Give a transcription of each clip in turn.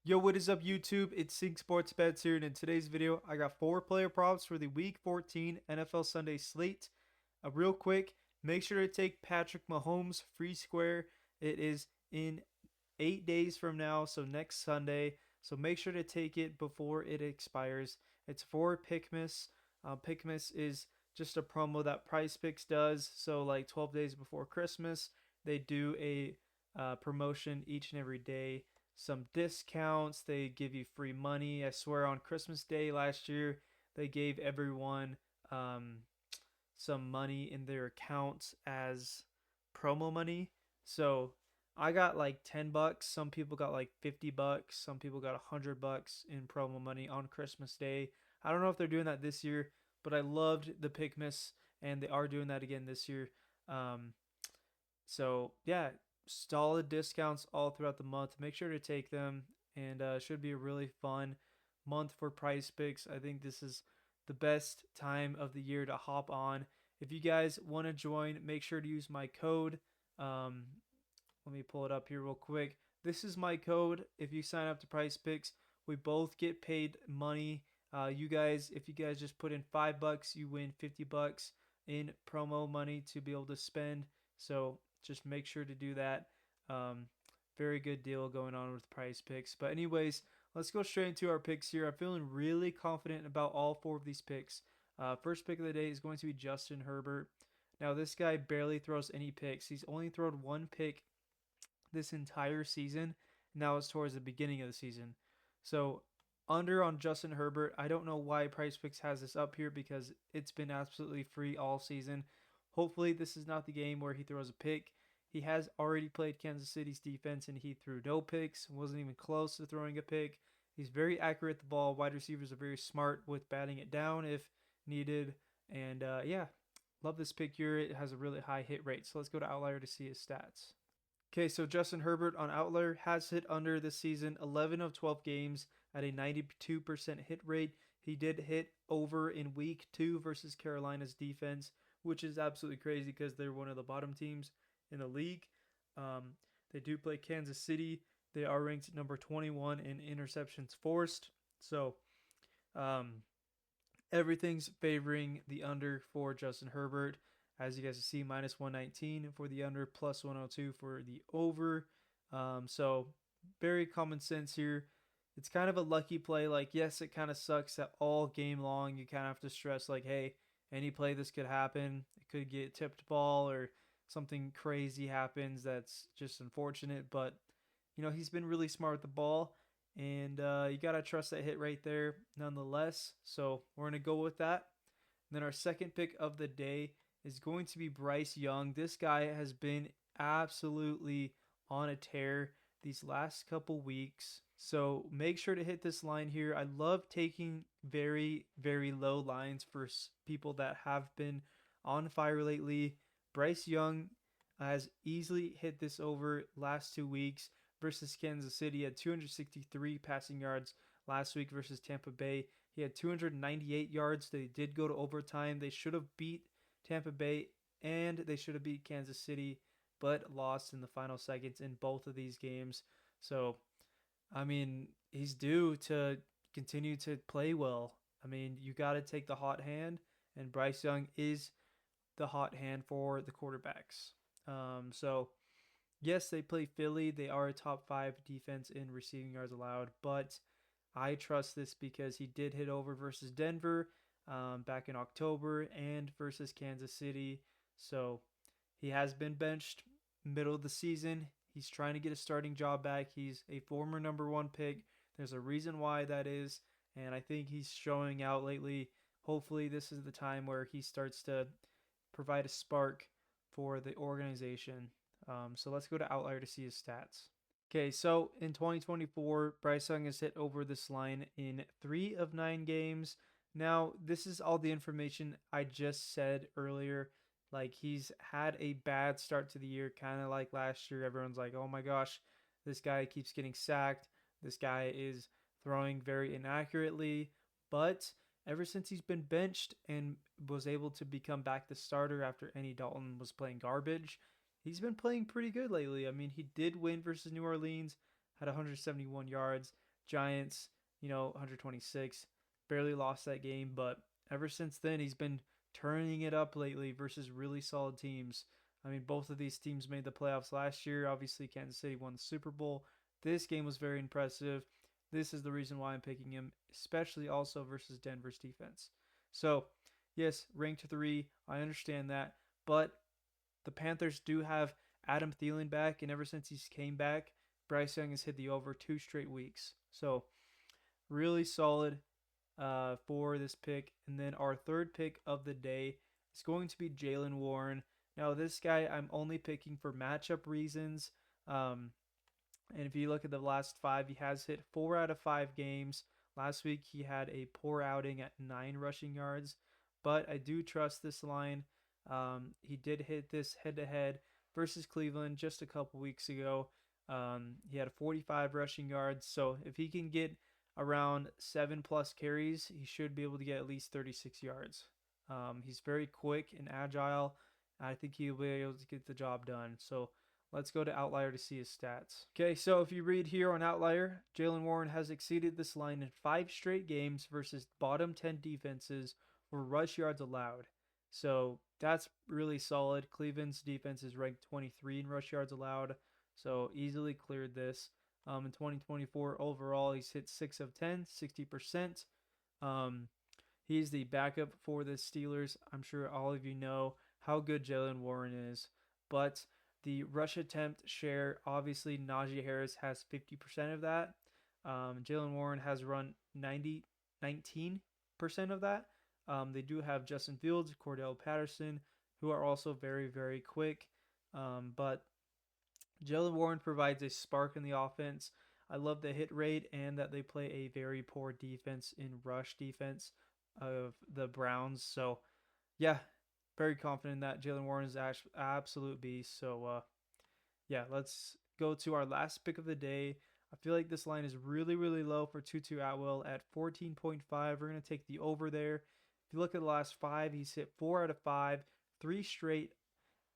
Yo, what is up, YouTube? It's Sync Sports Bets here, and in today's video, I got 4 player props for the Week 14 NFL Sunday slate. Real quick, make sure to take Patrick Mahomes free square. It is in 8 days from now, so next Sunday. So make sure to take it before it expires. It's for Pickmas. Pickmas is just a promo that Prizepicks does. So like 12 days before Christmas, they do a promotion each and every day. Some discounts. They give you free money. I swear on Christmas Day last year, they gave everyone um, some money in their accounts as promo money. So I got like $10. Some people got like $50. Some people got $100 in promo money on Christmas Day. I don't know if they're doing that this year, but I loved the Pickmas, and they are doing that again this year. Um, so yeah, solid discounts all throughout the month. Make sure to take them, and should be a really fun month for Price Picks. I think this is the best time of the year to hop on. If you guys want to join, make sure to use my code. Um, Let me pull it up here real quick. This is my code. If you sign up to Price Picks, we both get paid money. You guys, if you guys just put in $5, you win $50 in promo money to be able to spend. So just make sure to do that. Um, Very good deal going on with Price Picks. But anyways, let's go straight into our picks here. I'm feeling really confident about all 4 of these picks. First pick of the day is going to be Justin Herbert. Now this guy barely throws any picks. He's only thrown 1 pick this entire season. And that was towards the beginning of the season. So under on Justin Herbert. I don't know why Price Picks has this up here because it's been absolutely free all season. Hopefully this is not the game where he throws a pick. He has already played Kansas City's defense and he threw no picks, wasn't even close to throwing a pick. He's very accurate at the ball. Wide receivers are very smart with batting it down if needed. And yeah, love this pick here. It has a really high hit rate. So let's go to Outlier to see his stats. Okay, so Justin Herbert on Outlier has hit under this season 11 of 12 games at a 92% hit rate. He did hit over in week 2 versus Carolina's defense, which is absolutely crazy because they're one of the bottom teams in the league. Um, they do play Kansas City. They are ranked number 21 in interceptions forced. So um, everything's favoring the under for Justin Herbert. As you guys see, minus 119 for the under, plus 102 for the over. So very common sense here. It's kind of a lucky play. Like, yes, it kind of sucks that all game long you kind of have to stress, like, hey, any play this could happen. It could get tipped ball or something crazy happens that's just unfortunate. But, he's been really smart with the ball. And you got to trust that hit right there nonetheless. So we're going to go with that. And then our second pick of the day is going to be Bryce Young. This guy has been absolutely on a tear these last couple weeks. So make sure to hit this line here. I love taking very, very low lines for people that have been on fire lately. Bryce Young has easily hit this over last 2 weeks versus Kansas City at 263 passing yards last week versus Tampa Bay. He had 298 yards. They did go to overtime. They should have beat Tampa Bay and they should have beat Kansas City, but lost in the final seconds in both of these games. So, I mean, he's due to continue to play well. I mean, you got to take the hot hand, and Bryce Young is the hot hand for the quarterbacks. So, yes, they play Philly. They are a top 5 defense in receiving yards allowed, but I trust this because he did hit over versus Denver back in October and versus Kansas City. So he has been benched middle of the season. He's trying to get a starting job back. He's a former number 1 pick. There's a reason why that is, and I think he's showing out lately. Hopefully, this is the time where he starts to provide a spark for the organization. So let's go to Outlier to see his stats. Okay, so in 2024, Bryce Young has hit over this line in 3 of 9 games. Now, this is all the information I just said earlier. Like, he's had a bad start to the year, kind of like last year. Everyone's like, oh my gosh, this guy keeps getting sacked. This guy is throwing very inaccurately. But ever since he's been benched and was able to become back the starter after Andy Dalton was playing garbage, he's been playing pretty good lately. I mean, he did win versus New Orleans, had 171 yards. Giants, 126, barely lost that game, but ever since then he's been turning it up lately versus really solid teams. I mean, both of these teams made the playoffs last year. Obviously, Kansas City won the Super Bowl. This game was very impressive. This is the reason why I'm picking him, especially also versus Denver's defense. So, yes, ranked 3. I understand that. But the Panthers do have Adam Thielen back, and ever since he's came back, Bryce Young has hit the over 2 straight weeks. So, really solid for this pick. And then our third pick of the day is going to be Jalen Warren. Now, this guy I'm only picking for matchup reasons. And if you look at the last 5, he has hit 4 out of 5 games. Last week, he had a poor outing at 9 rushing yards. But I do trust this line. He did hit this head to head versus Cleveland just a couple weeks ago. He had 45 rushing yards. So if he can get around 7 plus carries, he should be able to get at least 36 yards. He's very quick and agile. I think he'll be able to get the job done. So let's go to Outlier to see his stats. Okay, so if you read here on Outlier, Jalen Warren has exceeded this line in 5 straight games versus bottom 10 defenses for rush yards allowed. So that's really solid. Cleveland's defense is ranked 23 in rush yards allowed, so easily cleared this. In 2024 overall, he's hit 6 of 10, 60%. He's the backup for the Steelers. I'm sure all of you know how good Jalen Warren is, but the rush attempt share, obviously Najee Harris has 50% of that. Jalen Warren has run 19% of that. They do have Justin Fields, Cordell Patterson, who are also very, very quick. But Jalen Warren provides a spark in the offense. I love the hit rate and that they play a very poor defense in rush defense of the Browns. So, yeah, very confident that Jalen Warren is absolute beast. So, yeah, let's go to our last pick of the day. I feel like this line is really, really low for Tutu Atwell at 14.5. We're going to take the over there. If you look at the last 5, he's hit 4 out of 5, 3 straight.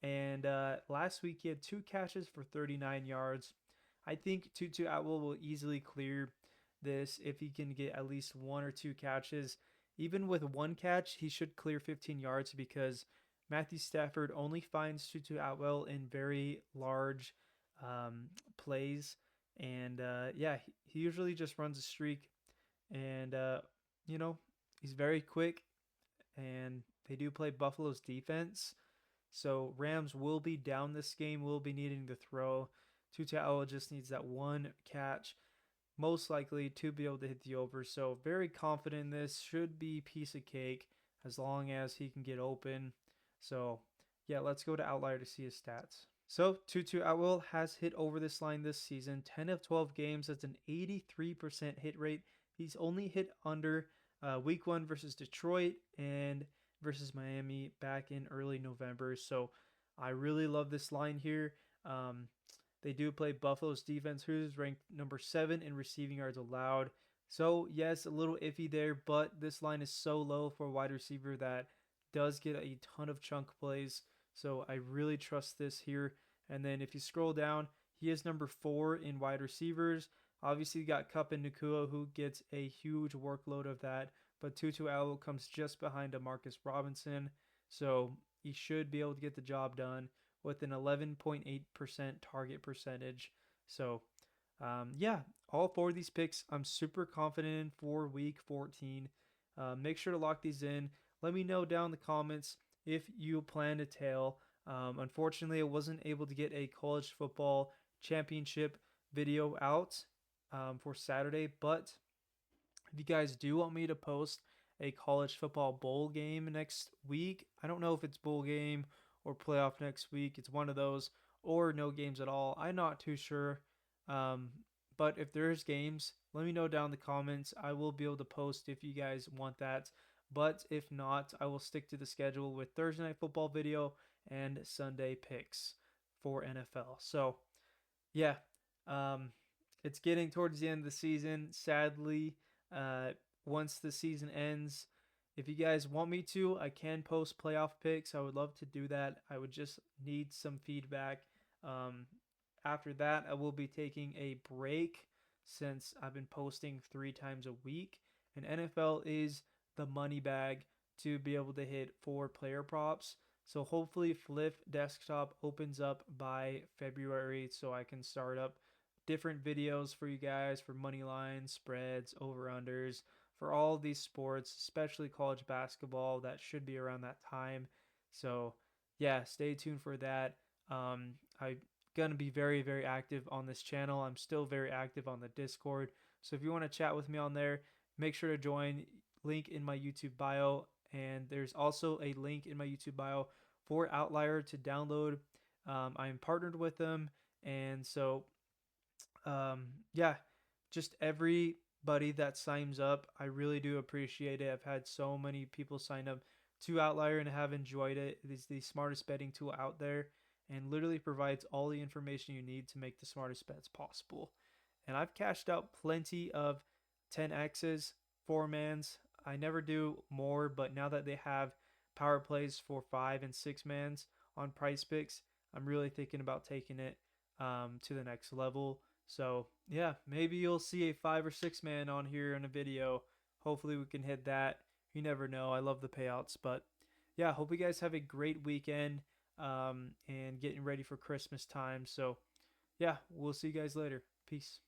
And last week he had 2 catches for 39 yards. I think Tutu Atwell will easily clear this if he can get at least 1 or 2 catches. Even with 1 catch, he should clear 15 yards because Matthew Stafford only finds Tutu Atwell in very large plays. And yeah, he usually just runs a streak. And, he's very quick. And they do play Buffalo's defense. So Rams will be down this game, will be needing to throw. Tutu Atwell just needs that 1 catch, most likely to be able to hit the over. So very confident in this. Should be piece of cake as long as he can get open. So yeah, let's go to Outlier to see his stats. So Tutu Atwell has hit over this line this season. 10 of 12 games. That's an 83% hit rate. He's only hit under week 1 versus Detroit and versus Miami back in early November. So I really love this line here. They do play Buffalo's defense, who's ranked number 7 in receiving yards allowed. So yes, a little iffy there, but this line is so low for a wide receiver that does get a ton of chunk plays. So I really trust this here. And then if you scroll down, he is number 4 in wide receivers. Obviously, you got Kupp and Nakua, who gets a huge workload of that. But Tutu Atwell comes just behind Demarcus Robinson. So he should be able to get the job done with an 11.8% target percentage. So, yeah, all 4 of these picks I'm super confident in for week 14. Make sure to lock these in. Let me know down in the comments if you plan to tail. Unfortunately, I wasn't able to get a college football championship video out for Saturday, but if you guys do want me to post a college football bowl game next week, I don't know if it's bowl game or playoff next week. It's one of those, or no games at all. I'm not too sure. But if there's games, let me know down in the comments. I will be able to post if you guys want that. But if not, I will stick to the schedule with Thursday night football video and Sunday picks for NFL. So, yeah, it's getting towards the end of the season. Sadly, once the season ends, if you guys want me to, I can post playoff picks. I would love to do that. I would just need some feedback. After that, I will be taking a break. since I've been posting 3 times a week. And NFL is the money bag to be able to hit 4 player props. So hopefully Flip Desktop opens up by February so I can start up different videos for you guys for money lines, spreads, over unders for all these sports, especially college basketball. That should be around that time. So yeah, stay tuned for that. I'm gonna be very, very active on this channel. I'm still very active on the Discord. So if you want to chat with me on there, make sure to join. Link in my YouTube bio, and there's also a link in my YouTube bio for Outlier to download. I am partnered with them, and so yeah, just everybody that signs up, I really do appreciate it. I've had so many people sign up to Outlier and have enjoyed it. It is the smartest betting tool out there and literally provides all the information you need to make the smartest bets possible. And I've cashed out plenty of 10Xs, 4 mans. I never do more, but now that they have power plays for 5 and 6 mans on Prizepicks, I'm really thinking about taking it to the next level. So yeah, maybe you'll see a 5 or 6 man on here in a video. Hopefully we can hit that. You never know. I love the payouts, but yeah, hope you guys have a great weekend and getting ready for Christmas time. So yeah, we'll see you guys later. Peace.